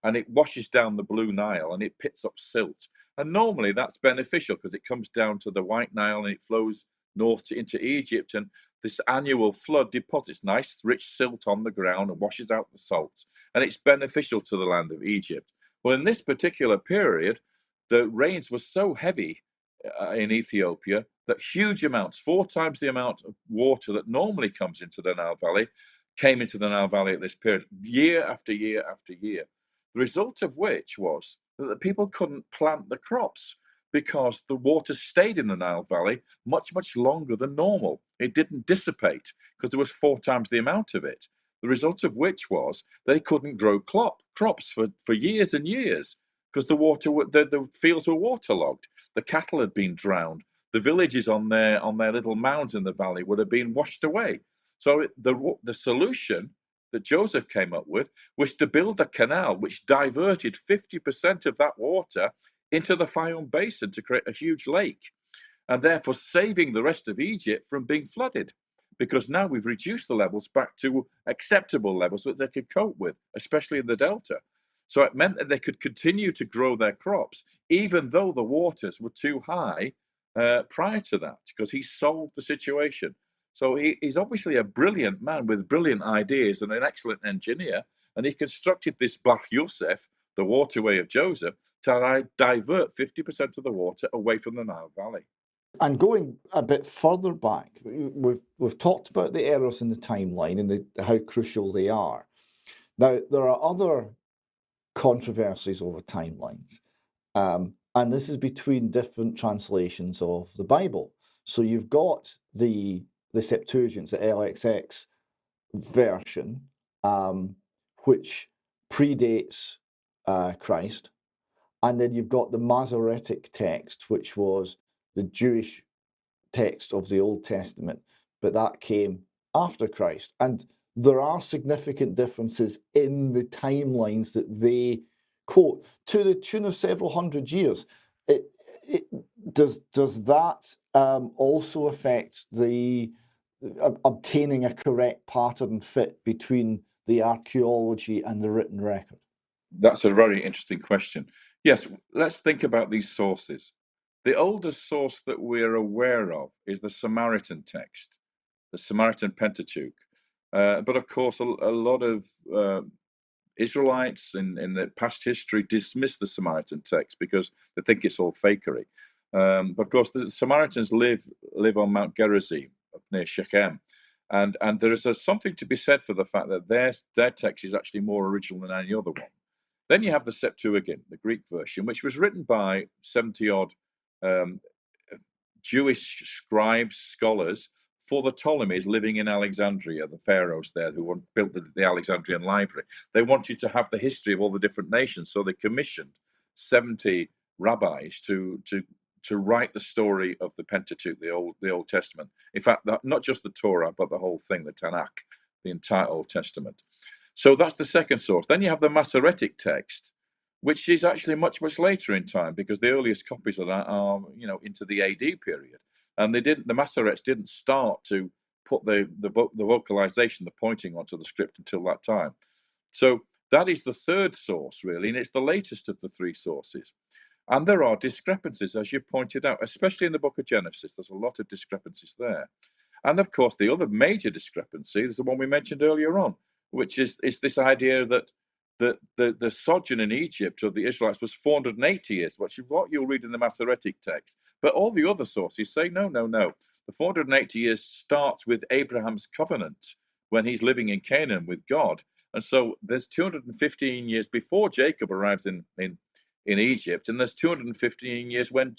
and it washes down the Blue Nile and it pits up silt. And normally that's beneficial because it comes down to the White Nile and it flows north into Egypt. And this annual flood deposits nice, rich silt on the ground and washes out the salts. And it's beneficial to the land of Egypt. Well, in this particular period, the rains were so heavy in Ethiopia that huge amounts, 4 times the amount of water that normally comes into the Nile Valley, came into the Nile Valley at this period, year after year after year. The result of which was that the people couldn't plant the crops because the water stayed in the Nile Valley much, much longer than normal. It didn't dissipate because there was 4 times the amount of it. The result of which was they couldn't grow crops for years and years because the fields were waterlogged. The cattle had been drowned. The villages on their little mounds in the valley would have been washed away. So the solution that Joseph came up with was to build a canal which diverted 50% of that water into the Fayum Basin to create a huge lake, and therefore saving the rest of Egypt from being flooded. Because now we've reduced the levels back to acceptable levels that they could cope with, especially in the Delta. So it meant that they could continue to grow their crops, even though the waters were too high prior to that, because he solved the situation. So he's obviously a brilliant man with brilliant ideas and an excellent engineer. And he constructed this Bach Yosef, the waterway of Joseph, to divert 50% of the water away from the Nile Valley. And going a bit further back, we've talked about the errors in the timeline and how crucial they are. Now, there are other controversies over timelines, and this is between different translations of the Bible. So you've got the Septuagint, the LXX version, which predates Christ, and then you've got the Masoretic text, which was the Jewish text of the Old Testament, but that came after Christ. And there are significant differences in the timelines that they quote to the tune of several hundred years. Does that also affect the obtaining a correct pattern fit between the archaeology and the written record? That's a very interesting question. Yes, let's think about these sources. The oldest source that we're aware of is the Samaritan text, the Samaritan Pentateuch. But of course, a lot of Israelites in the past history dismiss the Samaritan text because they think it's all fakery. But of course, the Samaritans live on Mount Gerizim up near Shechem, and there is something to be said for the fact that their text is actually more original than any other one. Then you have the Septuagint, the Greek version, which was written by 70-odd Jewish scribes, scholars, for the Ptolemies living in Alexandria, the pharaohs there who built the Alexandrian library. They wanted to have the history of all the different nations, so they commissioned 70 rabbis to write the story of the Pentateuch, the Old Testament. In fact, not just the Torah, but the whole thing, the Tanakh, the entire Old Testament. So that's the second source. Then you have the Masoretic text, which is actually much, much later in time, because the earliest copies of that are, into the AD period. And the Masorets didn't start to put the vocalization, the pointing onto the script until that time. So that is the third source, really, and it's the latest of the three sources. And there are discrepancies, as you pointed out, especially in the book of Genesis. There's a lot of discrepancies there. And of course, the other major discrepancy is the one we mentioned earlier on, which is this idea that the sojourn in Egypt of the Israelites was 480 years, which is what you'll read in the Masoretic text. But all the other sources say, no. The 480 years starts with Abraham's covenant when he's living in Canaan with God. And so there's 215 years before Jacob arrives in Egypt, and there's 215 years when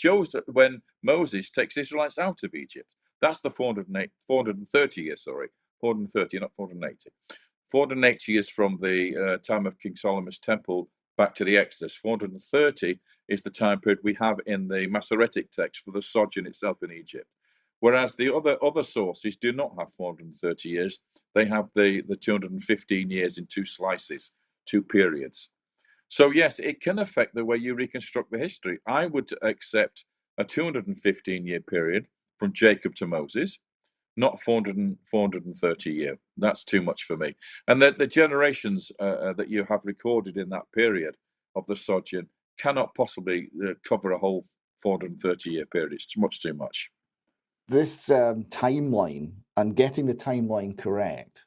Moses takes the Israelites out of Egypt. That's the 430 years, 430, not 480. 480 years from the time of King Solomon's temple back to the Exodus. 430 is the time period we have in the Masoretic text for the sojourn itself in Egypt. Whereas the other sources do not have 430 years. They have the 215 years in two slices, two periods. So yes, it can affect the way you reconstruct the history. I would accept a 215-year period from Jacob to Moses, not 430 year. That's too much for me. And the generations that you have recorded in that period of the sojourn cannot possibly cover a whole 430-year period. It's much too much. This timeline and getting the timeline correct,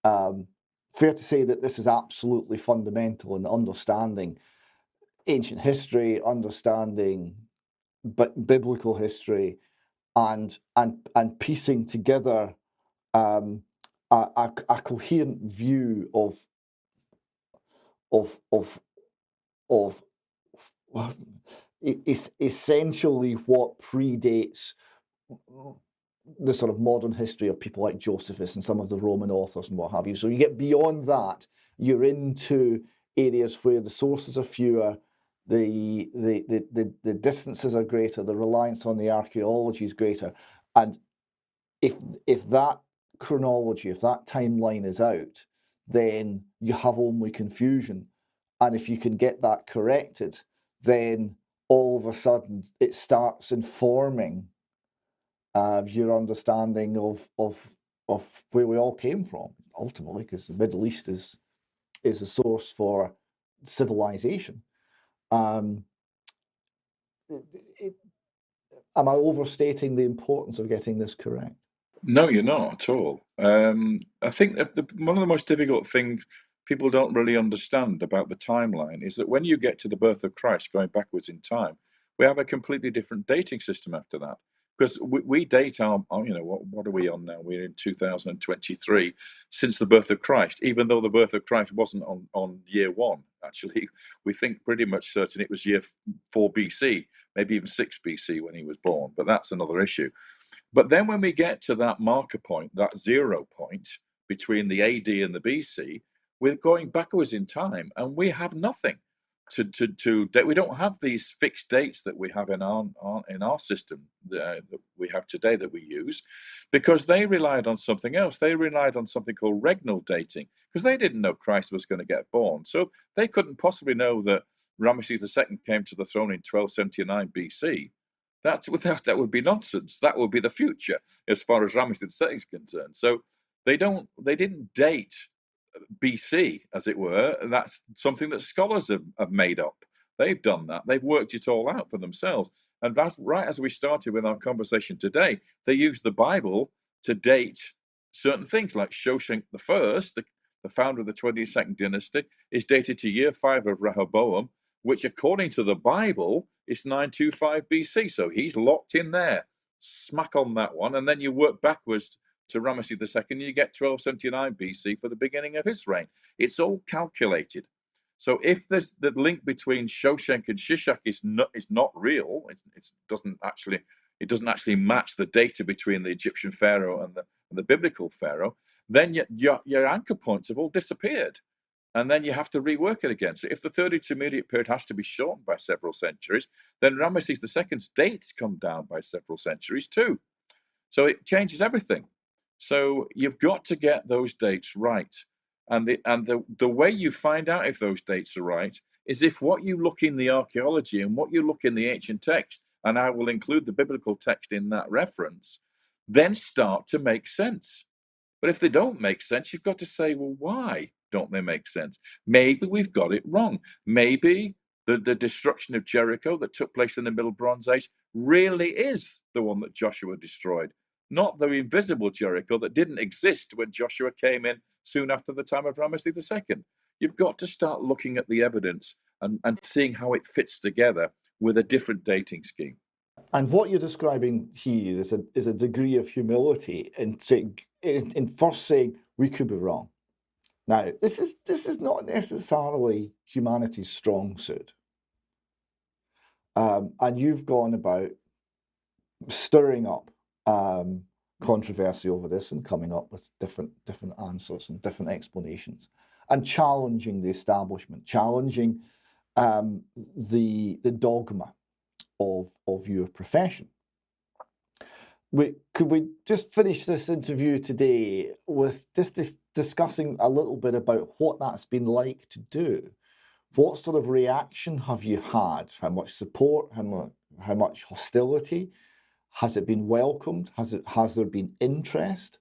fair to say that this is absolutely fundamental in understanding ancient history, understanding biblical history, and piecing together a coherent view of essentially what predates the sort of modern history of people like Josephus and some of the Roman authors and what have you. So you get beyond that, you're into areas where the sources are fewer, the distances are greater, the reliance on the archaeology is greater. And if that chronology, if that timeline is out, then you have only confusion. And if you can get that corrected, then all of a sudden it starts informing your understanding of where we all came from, ultimately, because the Middle East is a source for civilization. Am I overstating the importance of getting this correct? No, you're not at all. I think that one of the most difficult things people don't really understand about the timeline is that when you get to the birth of Christ, going backwards in time, we have a completely different dating system after that. Because we date our what are we on now? We're in 2023, since the birth of Christ, even though the birth of Christ wasn't on year 1. Actually, we think pretty much certain it was year 4 BC, maybe even 6 BC when he was born, but that's another issue. But then when we get to that marker point, that 0 point between the AD and the BC, we're going backwards in time, and we have nothing we don't have these fixed dates that we have in our system that we have today that we use, because they relied on something else. They relied on something called regnal dating, because they didn't know Christ was going to get born, so they couldn't possibly know that Ramesses II came to the throne in 1279 BC. That would be nonsense. That would be the future as far as Ramesses II is concerned. So they didn't date BC, as it were. That's something that scholars have made up. They've done that. They've worked it all out for themselves. And that's right as we started with our conversation today. They use the Bible to date certain things, like Shoshenq I, the founder of the 22nd dynasty, is dated to year 5 of Rehoboam, which according to the Bible is 925 BC. So he's locked in there. Smack on that one. And then you work backwards to Ramesses II, and you get 1279 BC for the beginning of his reign. It's all calculated. So if there's the link between Shoshenq and Shishak is not real, it doesn't actually match the data between the Egyptian pharaoh and the biblical pharaoh, then your anchor points have all disappeared. And then you have to rework it again. So if the third intermediate period has to be shortened by several centuries, then Ramesses II's dates come down by several centuries too. So it changes everything. So you've got to get those dates right. And the way you find out if those dates are right is if what you look in the archaeology and what you look in the ancient text, and I will include the biblical text in that reference, then start to make sense. But if they don't make sense, you've got to say, well, why don't they make sense? Maybe we've got it wrong. Maybe the destruction of Jericho that took place in the Middle Bronze Age really is the one that Joshua destroyed, not the invisible Jericho that didn't exist when Joshua came in soon after the time of Ramesses II. You've got to start looking at the evidence and seeing how it fits together with a different dating scheme. And what you're describing here is a degree of humility in first saying we could be wrong. Now, this is not necessarily humanity's strong suit, and you've gone about stirring up controversy over this and coming up with different answers and different explanations, and challenging the establishment, challenging the dogma of your profession. could we just finish this interview today with just discussing a little bit about what that's been like to do? What sort of reaction have you had? How much support? How much hostility? Has it been welcomed? Has there been interest?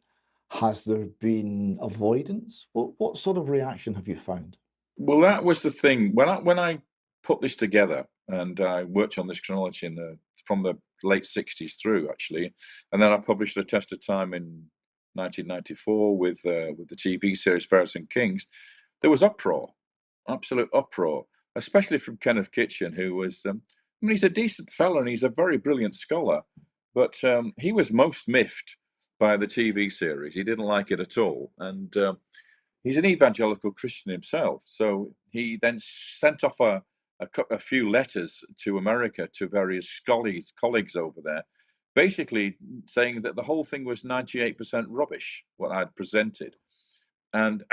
Has there been avoidance? What sort of reaction have you found? Well, that was the thing. When I put this together, and I worked on this chronology from the late '60s through, actually, and then I published The Test of Time in 1994 with the TV series Pharaohs and Kings. There was uproar, absolute uproar, especially from Kenneth Kitchen, who was, I mean, he's a decent fellow and he's a very brilliant scholar, but he was most miffed by the TV series. He didn't like it at all, and he's an evangelical Christian himself. So he then sent off a few letters to America to various colleagues over there, basically saying that the whole thing was 98% rubbish, what I'd presented. And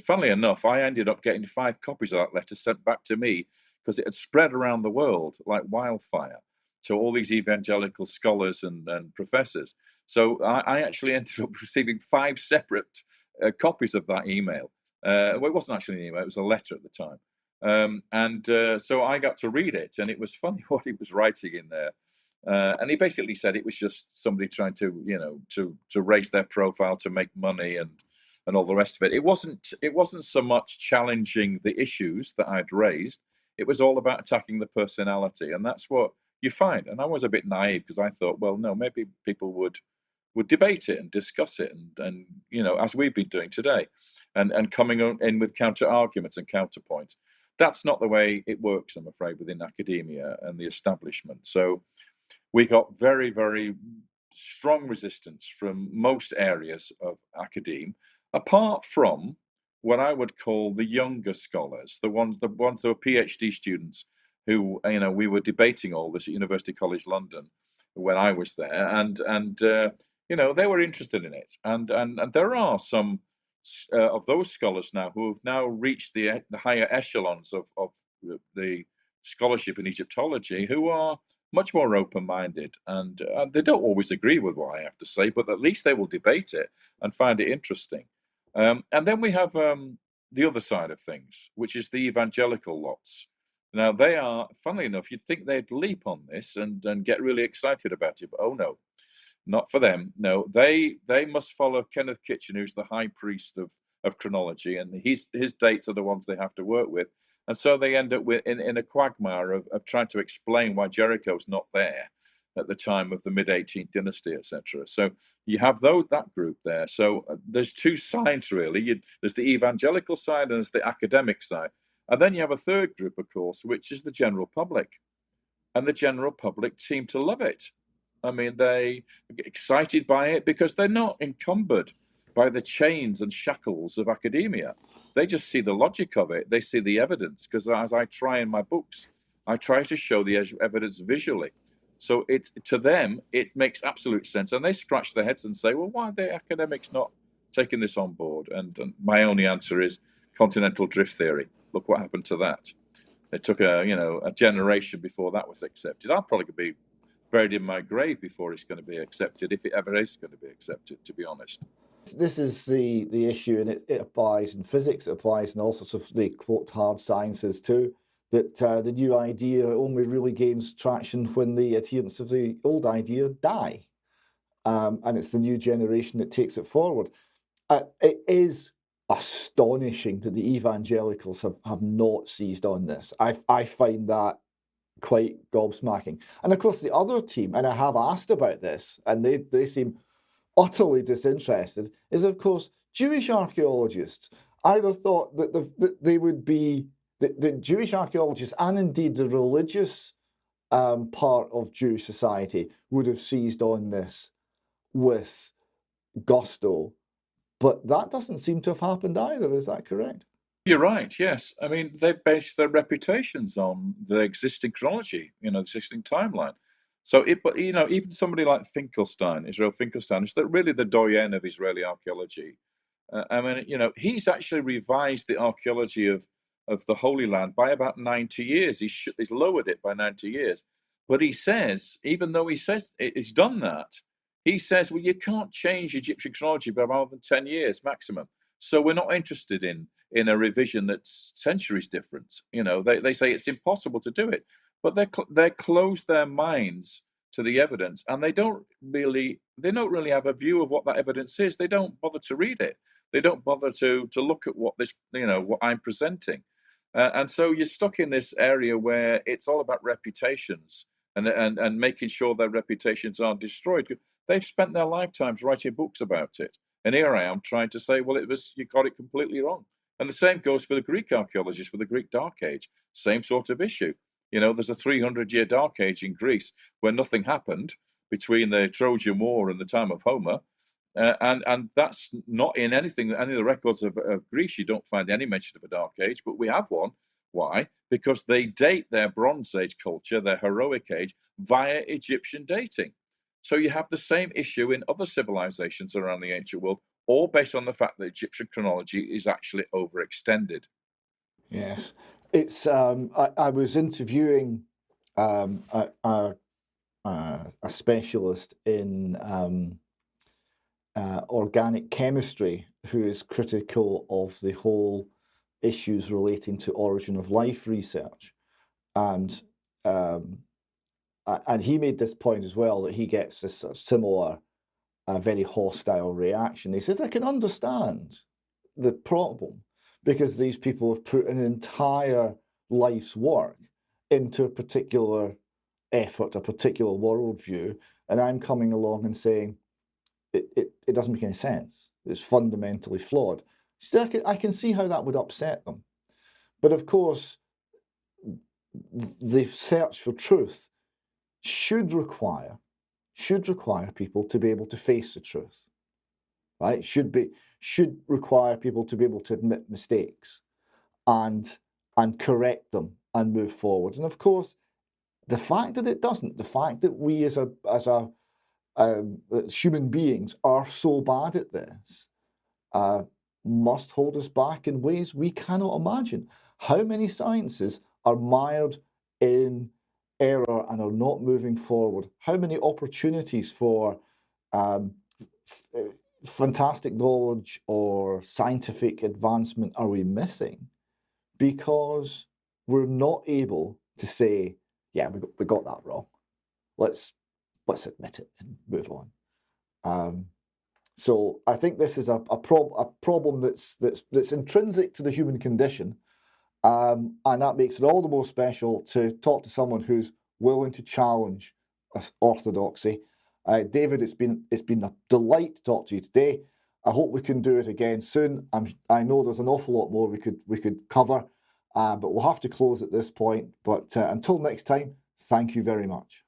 funnily enough, I ended up getting 5 copies of that letter sent back to me because it had spread around the world like wildfire to all these evangelical scholars and professors. So I actually ended up receiving 5 separate copies of that email. Well, it wasn't actually an email, it was a letter at the time. So I got to read it, and it was funny what he was writing in there. And he basically said it was just somebody trying to raise their profile to make money and all the rest of it. It wasn't so much challenging the issues that I'd raised. It was all about attacking the personality, and that's what you find. And I was a bit naive because I thought, well, no, maybe people would debate it and discuss it, and as we've been doing today, and coming in with counter arguments and counterpoints. That's not the way it works, I'm afraid, within academia and the establishment. So we got very, very strong resistance from most areas of academe, apart from what I would call the younger scholars, the ones who are PhD students who, we were debating all this at University College London when I was there, and they were interested in it, and there are some of those scholars now who have now reached the higher echelons of the scholarship in Egyptology, who are much more open-minded, and they don't always agree with what I have to say, but at least they will debate it and find it interesting. And then we have the other side of things, which is the evangelical lots. Now, they are, funnily enough, you'd think they'd leap on this and get really excited about it, but oh no, not for them. No, they must follow Kenneth Kitchen, who's the high priest of chronology, and his dates are the ones they have to work with. And so they end up in a quagmire of trying to explain why Jericho's not there at the time of the mid-18th dynasty, etc. So you have that group there. So there's 2 sides, really. There's the evangelical side and there's the academic side. And then you have a third group, of course, which is the general public. And the general public seem to love it. I mean, they get excited by it because they're not encumbered by the chains and shackles of academia. They just see the logic of it. They see the evidence, because as I try in my books, I try to show the evidence visually. So to them, it makes absolute sense. And they scratch their heads and say, well, why are the academics not taking this on board? And my only answer is continental drift theory. Look what happened to that. It took a generation before that was accepted. I'll probably be buried in my grave before it's going to be accepted, if it ever is going to be accepted, to be honest. This is the issue, and it applies in physics, it applies in all sorts of the quote hard sciences too, that the new idea only really gains traction when the adherents of the old idea die. And it's the new generation that takes it forward. It is astonishing that the evangelicals have not seized on this. I find that quite gobsmacking. And of course, the other team, and I have asked about this, and they seem utterly disinterested, is of course Jewish archaeologists. I'd have thought that they would be the Jewish archaeologists, and indeed the religious part of Jewish society, would have seized on this with gusto, but that doesn't seem to have happened either. Is that correct? You're right, yes. I mean, they base their reputations on the existing chronology, the existing timeline. So, but even somebody like Finkelstein, Israel Finkelstein, is really the doyen of Israeli archaeology. I mean, he's actually revised the archaeology of the Holy Land by about 90 years. He's lowered it by 90 years. But he says, even though he says he's done that, He says, well, you can't change Egyptian chronology by more than 10 years maximum. So we're not interested in a revision that's centuries different. They say it's impossible to do it, but they close their minds to the evidence, and they don't really have a view of what that evidence is. They don't bother to read it. They don't bother to look at what what I'm presenting. And so you're stuck in this area where it's all about reputations and making sure their reputations aren't destroyed. They've spent their lifetimes writing books about it. And here I am trying to say, well, you got it completely wrong. And the same goes for the Greek archaeologists with the Greek Dark Age. Same sort of issue. There's a 300-year Dark Age in Greece where nothing happened between the Trojan War and the time of Homer. And that's not in any of the records of Greece. You don't find any mention of a Dark Age, but we have one. Why? Because they date their Bronze Age culture, their heroic age, via Egyptian dating. So you have the same issue in other civilizations around the ancient world, all based on the fact that Egyptian chronology is actually overextended. Yes, it's. I was interviewing a specialist in organic chemistry who is critical of the whole issues relating to origin of life research, and he made this point as well, that he gets this sort of similar, very hostile reaction. He says, I can understand the problem because these people have put an entire life's work into a particular effort, a particular worldview, and I'm coming along and saying it doesn't make any sense. It's fundamentally flawed. So I can see how that would upset them. But of course, the search for truth should require people to be able to face the truth, right? Should require people to be able to admit mistakes and correct them and move forward. And of course, the fact that it doesn't, the fact that we as human beings are so bad at this, must hold us back in ways we cannot imagine. How many sciences are mired in error and are not moving forward? How many opportunities for fantastic knowledge or scientific advancement are we missing because we're not able to say, yeah, we got that wrong. Let's admit it and move on. So I think this is a problem that's intrinsic to the human condition, and that makes it all the more special to talk to someone who's willing to challenge orthodoxy. David, it's been a delight to talk to you today. I hope we can do it again soon. I know there's an awful lot more we could cover, but we'll have to close at this point. But until next time, thank you very much.